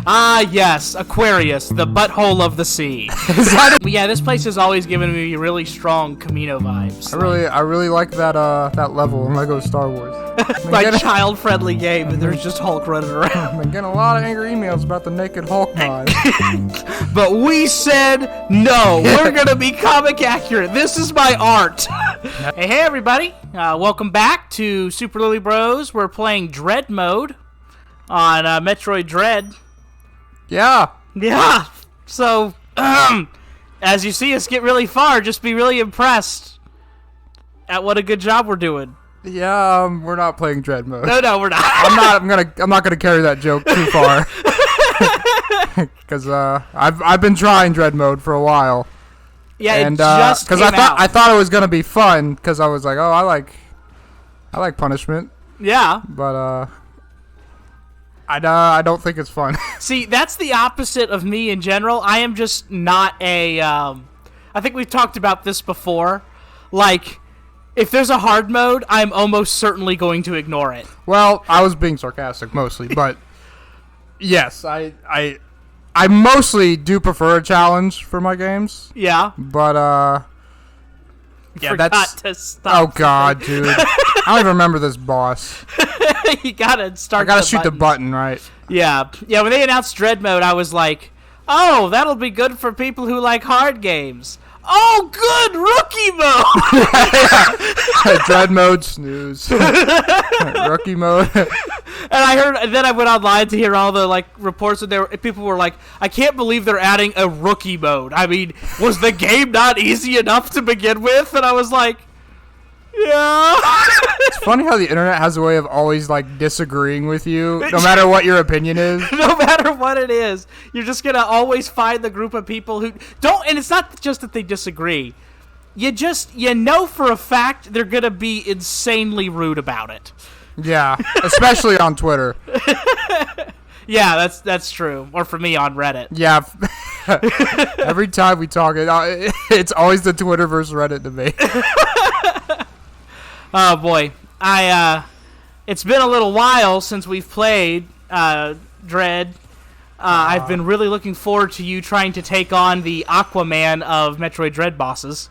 Ah, yes, Aquarius, the butthole of the sea. Yeah, this place has always given me really strong Camino vibes. I really like that level in Lego Star Wars. My child-friendly game, and there's just Hulk running around. I've been getting a lot of angry emails about the Naked Hulk mod. But we said no. We're gonna be comic accurate. This is my art. Hey, everybody! Welcome back to Super Lilly Bros. We're playing Dread mode on Metroid Dread. Yeah. So, as you see us get really far, just be really impressed at what a good job we're doing. Yeah, we're not playing Dread mode. No, we're not. I'm not gonna carry that joke too far. Because I've been trying Dread mode for a while. Yeah, and, it just came out. I thought it was gonna be fun because I was like, oh, I like punishment. Yeah, but I don't think it's fun. See, that's the opposite of me in general. I am just not a. I think we've talked about this before. Like, if there's a hard mode, I'm almost certainly going to ignore it. Well, I was being sarcastic mostly, but yes, I mostly do prefer a challenge for my games. Yeah. But yeah, that's. To stop. Oh God, dude! I don't even remember this boss. You gotta start. I gotta shoot the button, right? Yeah. When they announced Dread mode, I was like, "Oh, that'll be good for people who like hard games." Oh, good, rookie mode. Dread mode, snooze. Rookie mode. And then I went online to hear all the reports, and people were like, "I can't believe they're adding a rookie mode." I mean, was the game not easy enough to begin with? And I was like, yeah. It's funny how the internet has a way of always disagreeing with you, no matter what your opinion is. No matter what it is, you're just gonna always find the group of people who don't. And it's not just that they disagree. You know for a fact they're gonna be insanely rude about it. Yeah, especially on Twitter. Yeah, that's true. Or for me on Reddit. Yeah. Every time we talk, it's always the Twitter versus Reddit debate. Oh boy, it's been a little while since we've played Dread. I've been really looking forward to you trying to take on the Aquaman of Metroid Dread bosses.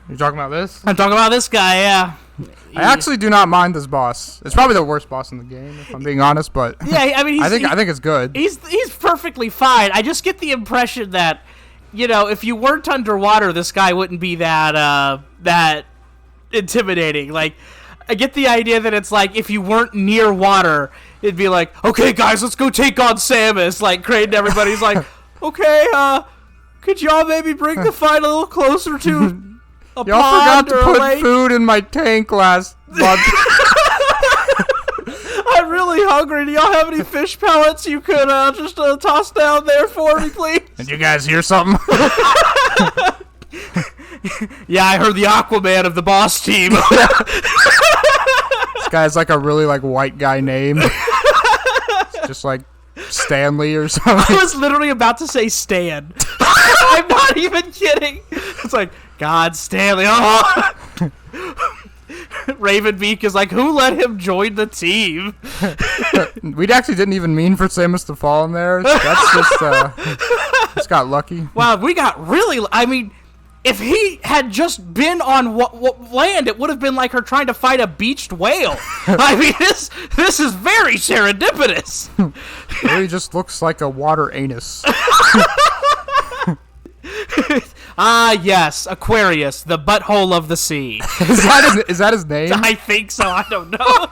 You're talking about this? I'm talking about this guy, yeah. I actually do not mind this boss. It's probably the worst boss in the game, if I'm being honest. But yeah, I mean, I think it's good. He's perfectly fine. I just get the impression that, if you weren't underwater, this guy wouldn't be that intimidating. Like, I get the idea that it's like if you weren't near water, it'd be like, okay, guys, let's go take on Samus. Like, Crane, everybody's like, okay, could y'all maybe bring the fight a little closer to a y'all pond forgot to or a put lake? food in my tank last month. I'm really hungry. Do y'all have any fish pellets you could just toss down there for me, please? Did you guys hear something? Yeah, I heard the Aquaman of the boss team. This guy's like a really white guy name. It's just like Stanley or something. I was literally about to say Stan. I'm not even kidding. It's like, God, Stanley. Oh. Ravenbeak is like, who let him join the team? We actually didn't even mean for Samus to fall in there. That's just got lucky. Wow, we got really. I mean, if he had just been on land, it would have been like her trying to fight a beached whale. I mean, this is very serendipitous. It really just looks like a water anus. Ah, yes, Aquarius, the butthole of the sea. Is that his name? I think so. I don't know.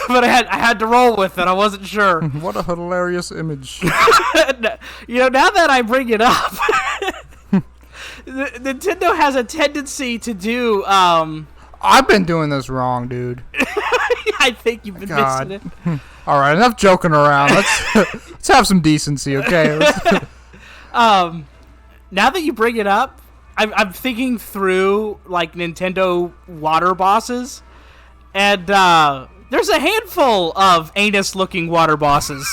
But I had to roll with it. I wasn't sure. What a hilarious image. Now that I bring it up, Nintendo has a tendency to do. I've been doing this wrong, dude. I think you've been missing it. All right, enough joking around. Let's have some decency, okay? Now that you bring it up, I'm thinking through Nintendo water bosses, and there's a handful of anus-looking water bosses.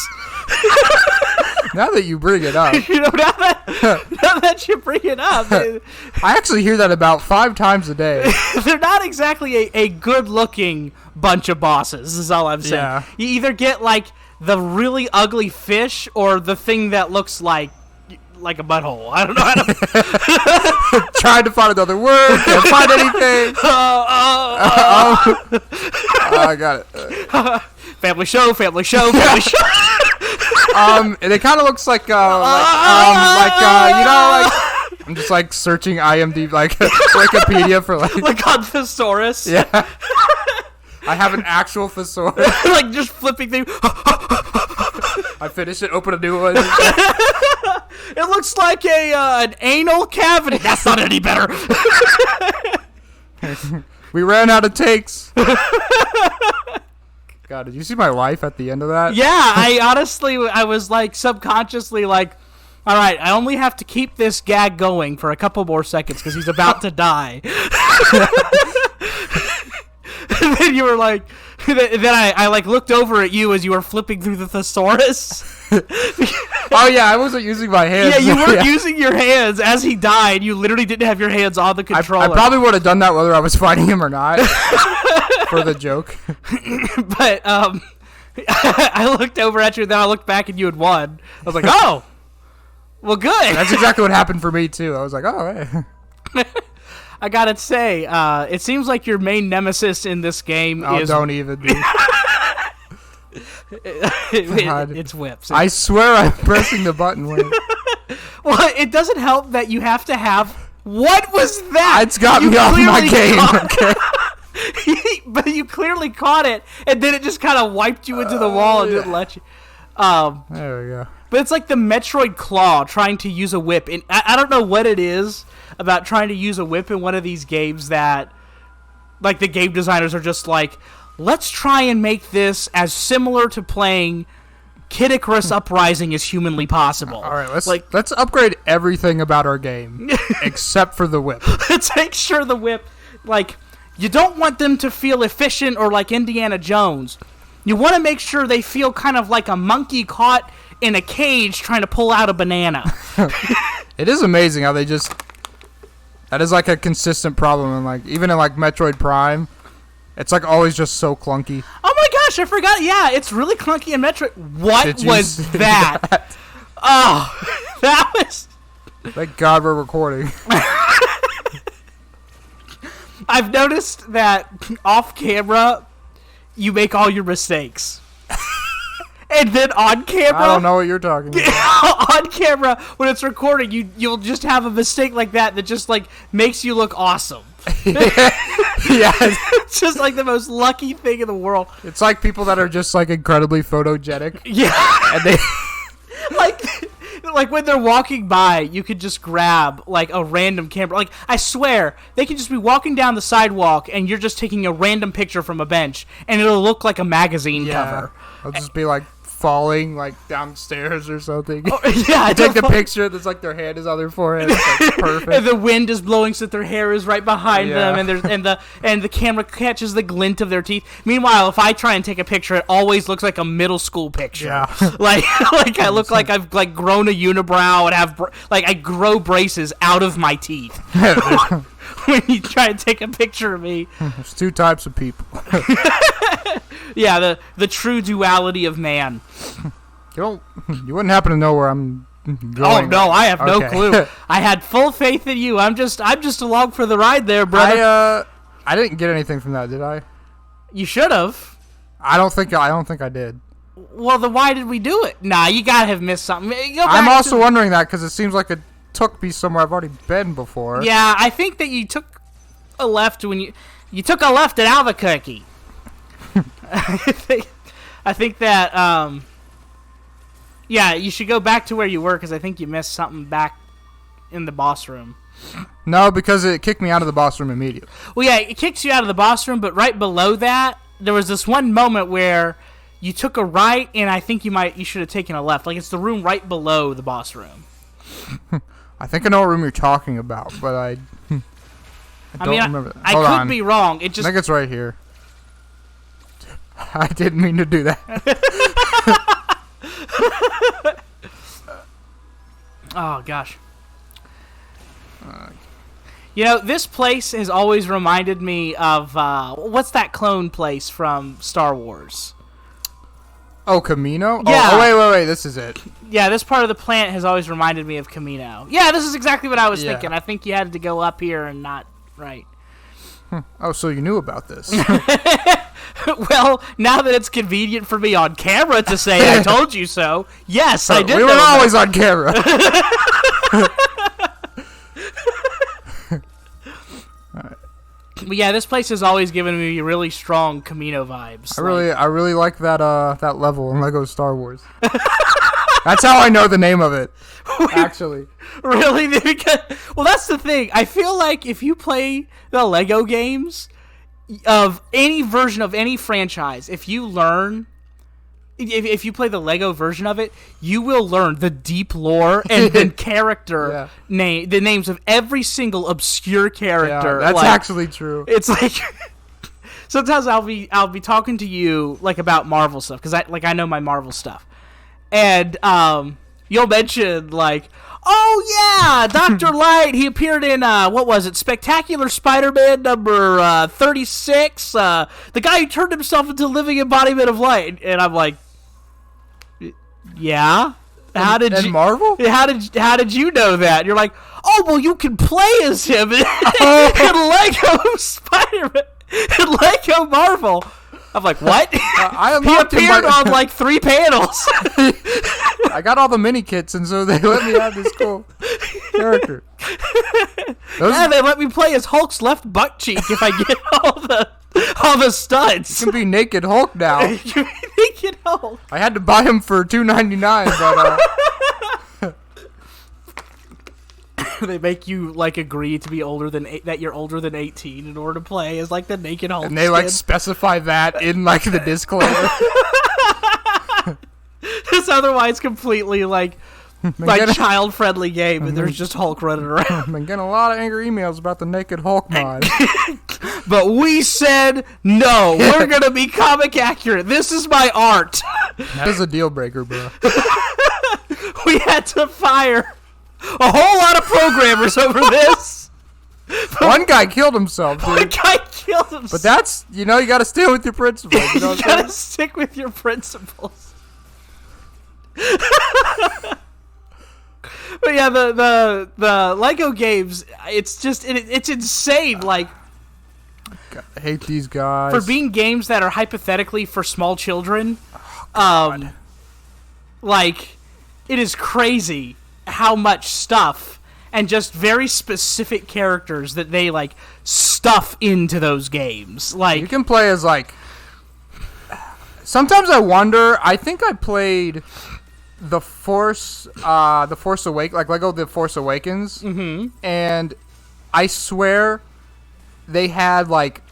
Now that you bring it up. Now that you bring it up. I actually hear that about 5 times a day. They're not exactly a good-looking bunch of bosses, is all I'm saying. Yeah. You either get, like, the really ugly fish or the thing that looks like a butthole. I don't know how to... Trying to find another word. Can't find anything. I got it. Family show. And it kind of looks like you know, like I'm just like searching IMDb, like Wikipedia for like on thesaurus. Yeah. I have an actual thesaurus. Like just flipping through. I finish it, open a new one. It looks like an anal cavity. That's not any better. We ran out of takes. God, did you see my wife at the end of that? Yeah, I was like subconsciously like, all right, I only have to keep this gag going for a couple more seconds because he's about to die. And then you were like, then I like looked over at you as you were flipping through the thesaurus. Oh yeah, I wasn't using my hands. Yeah, you weren't using your hands as he died. You literally didn't have your hands on the controller. I probably would have done that whether I was fighting him or not. For the joke. But I looked over at you, and then I looked back, and you had won. I was like, oh, well, good. That's exactly what happened for me too. I was like, oh, hey. I gotta say, it seems like your main nemesis in this game is... don't even, dude. It's whips. I swear I'm pressing the button. Well, it doesn't help that you have to have... What was that? It's got me off my game. Okay. But you clearly caught it, and then it just kind of wiped you into the wall and didn't let you. There we go. But it's like the Metroid claw trying to use a whip. And I don't know what it is about trying to use a whip in one of these games that, like, the game designers are just like, let's try and make this as similar to playing Kid Icarus Uprising as humanly possible. All right, let's upgrade everything about our game except for the whip. Let's make sure the whip, like, you don't want them to feel efficient or like Indiana Jones. You want to make sure they feel kind of like a monkey caught in a cage trying to pull out a banana. It is amazing how they just... That is like a consistent problem in like even in like Metroid Prime. It's like always just so clunky. Oh my gosh, I forgot. Yeah, it's really clunky in Metroid. What was that? Oh, that was... Thank God we're recording. I've noticed that off camera, you make all your mistakes. And then on camera... I don't know what you're talking about. On camera, when it's recording, you'll just have a mistake like that just, like, makes you look awesome. Yeah. It's just, like, the most lucky thing in the world. It's like people that are just, like, incredibly photogenic. Yeah. And they... Like when they're walking by, you could just grab like a random camera. Like I swear, they could just be walking down the sidewalk and you're just taking a random picture from a bench, and it'll look like a magazine cover. It'll just be like falling like downstairs or something. Oh, yeah, I take the picture. That's like their hand is on their forehead. It's like perfect. And the wind is blowing so that their hair is right behind them, and the camera catches the glint of their teeth. Meanwhile, if I try and take a picture, it always looks like a middle school picture. Yeah. like I look like I've like grown a unibrow and have like I grow braces out of my teeth. When you try and take a picture of me. There's two types of people. Yeah, the true duality of man. You wouldn't happen to know where I'm going. Oh no, I have no clue. I had full faith in you. I'm just along for the ride there, brother. I didn't get anything from that, did I? You should have. I don't think I did. Well, then why did we do it? Nah, you gotta have missed something. I'm also wondering that because it seems like it took me somewhere I've already been before. Yeah, I think that you took a left when you took a left at Albuquerque. I think that yeah, you should go back to where you were because I think you missed something back in the boss room. No, because it kicked me out of the boss room immediately. Well, yeah, it kicks you out of the boss room, but right below that, there was this one moment where you took a right, and I think you should have taken a left. Like it's the room right below the boss room. I think I know what room you're talking about, but I don't remember that. I could be wrong. I think it's right here. I didn't mean to do that. Oh, gosh. You know, this place has always reminded me of what's that clone place from Star Wars? Oh, Camino? Yeah. Oh, wait. This is it. Yeah, this part of the planet has always reminded me of Camino. Yeah, this is exactly what I was Yeah. thinking. I think you had to go up here and not right. Oh, so you knew about this. Well, now that it's convenient for me on camera to say I told you so, yes, I did. We were always on camera. But yeah, this place has always given me really strong Camino vibes. I really like that level in Lego Star Wars. That's how I know the name of it. Actually. Really? Well, that's the thing. I feel like if you play the Lego games of any version of any franchise, if you play the Lego version of it, you will learn the deep lore and the character the names of every single obscure character. Yeah, that's actually true. It's like sometimes I'll be talking to you like about Marvel stuff because I know my Marvel stuff, and you'll mention like, oh yeah, Dr. Light, he appeared in what was it, Spectacular Spider-Man number 36, the guy who turned himself into a living embodiment of light, and I'm like, yeah. How did you Marvel? How did you know that? And you're like, oh well, you can play as him in Lego Spider-Man, in Lego Marvel. I'm like, what? He appeared on like 3 panels. I got all the mini kits, and so they let me have this cool character. Yeah, they let me play as Hulk's left butt cheek if I get all the studs. You can be Naked Hulk now. You can be Naked Hulk. I had to buy him for $2.99, but they make you like agree to be that you're older than 18 in order to play as like the Naked Hulk. and they like specify that in like the disclaimer. It's otherwise completely like child-friendly game, and there's just Hulk running around. I've been getting a lot of angry emails about the Naked Hulk mod. But we said no. We're gonna be comic accurate. This is my art. That is a deal breaker, bro. We had to fire a whole lot of programmers over this. One guy killed himself, dude. One guy killed himself. But that's, you gotta stay with your principles. You know You gotta stick with your principles. But yeah, the Lego games, it's just it's insane. Like, God, I hate these guys for being games that are hypothetically for small children. Like, it is crazy how much stuff and just very specific characters that they like stuff into those games. Like, you can play as like. Sometimes I wonder. I think I played the Force Awakens, like Lego The Force Awakens, and I swear they had like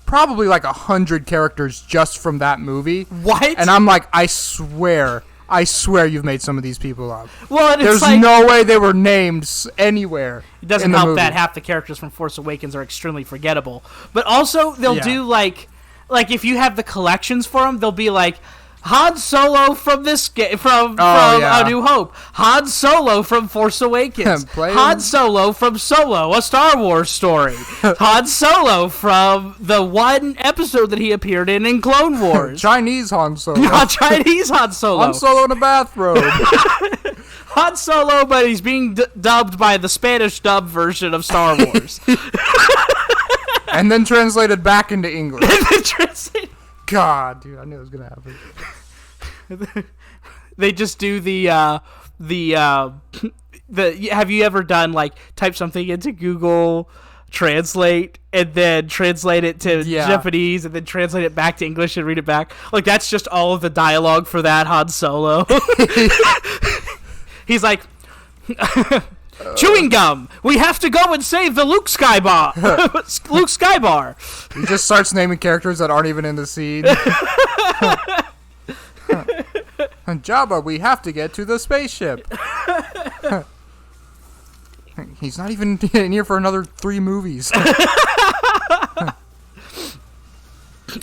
probably like 100 characters just from that movie. What? And I'm like, I swear you've made some of these people up. Well, and there's like, no way they were named anywhere. It doesn't help that half the characters from Force Awakens are extremely forgettable. But also, they'll do like if you have the collections for them, they'll be like Han Solo from this from A New Hope, Han Solo from Force Awakens, Han Solo from Solo, a Star Wars story, Han Solo from the one episode that he appeared in Clone Wars, Chinese Han Solo, Chinese Han Solo, Han Solo in a bathrobe, Han Solo, but he's being dubbed by the Spanish dub version of Star Wars, and then translated back into English. God, dude, I knew it was gonna happen. They just do the have you ever done like type something into Google Translate and then translate it to Japanese and then translate it back to English and read it back? Like, that's just all of the dialogue for that Han Solo. He's like, chewing gum. We have to go and save the Luke Skybar. Luke Skybar. He just starts naming characters that aren't even in the scene. Jabba, we have to get to the spaceship. He's not even in here for another 3 movies.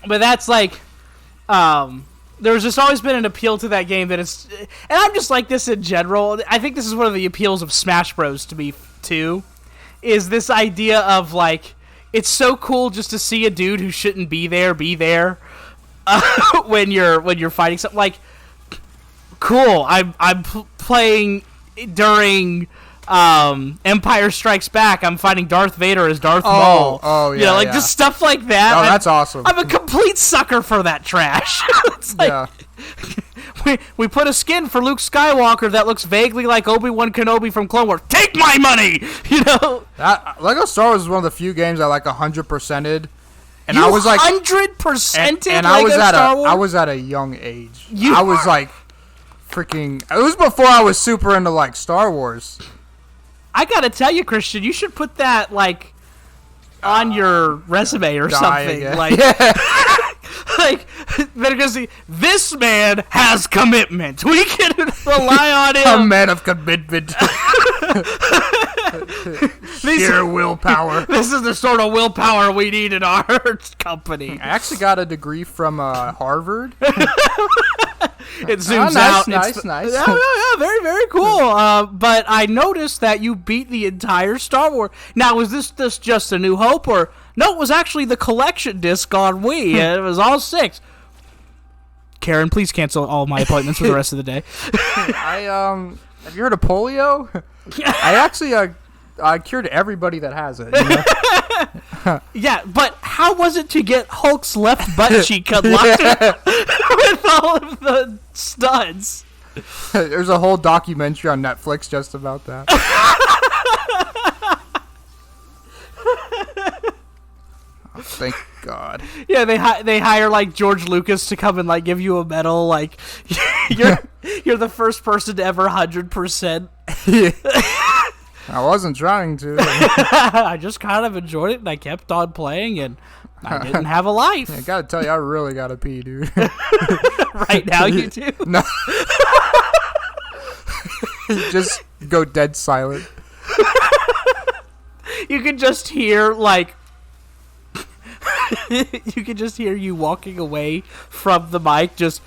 But that's like, there's just always been an appeal to that game that it's, and I'm just like this in general. I think this is one of the appeals of Smash Bros. To me too, is this idea of like it's so cool just to see a dude who shouldn't be there when you're fighting something like cool. I'm playing during Empire Strikes Back. I'm fighting Darth Vader as Darth Maul. Oh, yeah, like just stuff like that. Oh, that's awesome. I'm a complete sucker for that trash. It's like, we put a skin for Luke Skywalker that looks vaguely like Obi-Wan Kenobi from Clone Wars. Take my money, That Lego Star Wars is one of the few games I like 100%ed. And you I was like 100%ed and Lego Star Wars? I was at a young age. I was like freaking. It was before I was super into like Star Wars. I gotta tell you, Christian, you should put that like on your resume or something. Again. Like, like they're gonna see this man has commitment. We can rely on him. A man of commitment. Sheer willpower. This is the sort of willpower we need in our company. I actually got a degree from Harvard. It zooms nice, out. Nice. Yeah, very, very cool. But I noticed that you beat the entire Star Wars. Now, was this just A New Hope, or no? It was actually the collection disc on Wii. And it was all 6. Karen, please cancel all my appointments for the rest of the day. Have you heard of polio? I actually I cured everybody that has it. You know? Yeah, but how was it to get Hulk's left butt cheek unlocked with all of the studs? There's a whole documentary on Netflix just about that. Oh, thank God. Yeah, they hire like George Lucas to come and like give you a medal. Like you're the first person to ever 100%. I wasn't trying to. I just kind of enjoyed it, and I kept on playing, and I didn't have a life. I gotta tell you, I really gotta pee, dude. Right now, you do? No. Just go dead silent. You can just hear, like... you can just hear you walking away from the mic, just...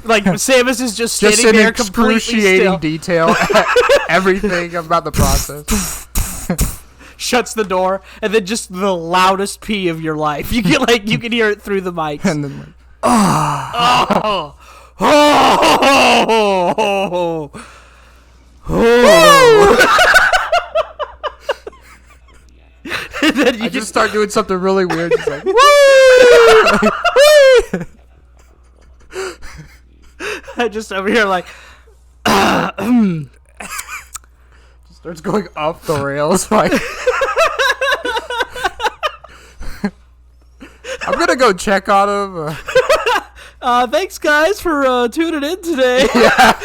Like, Samus is just standing there completely still. Just in excruciating detail, everything about the process. Shuts the door, and then just the loudest pee of your life. You can hear it through the mics. And then like, I just start doing something really weird, just like, woo! I just over here like just starts going off the rails. Like, I'm gonna go check on him. Thanks guys for tuning in today. Yeah.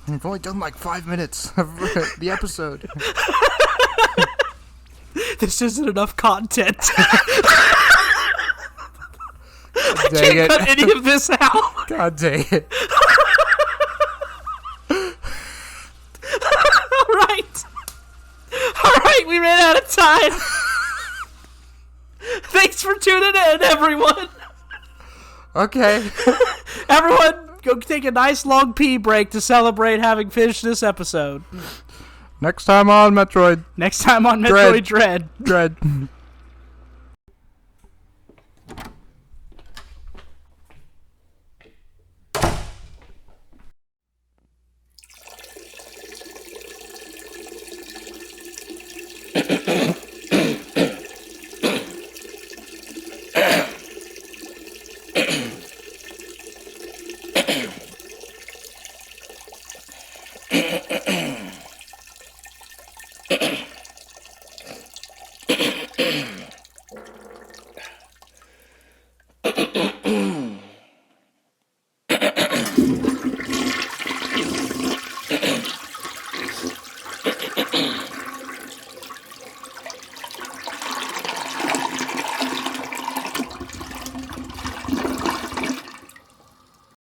We've only done like 5 minutes of the episode. This isn't enough content. I Dang can't it. cut any of this out. God dang it. Alright, we ran out of time. Thanks for tuning in, everyone. Okay. Everyone, go take a nice long pee break to celebrate having finished this episode. Next time on Metroid. Next time on Metroid Dread. Dread.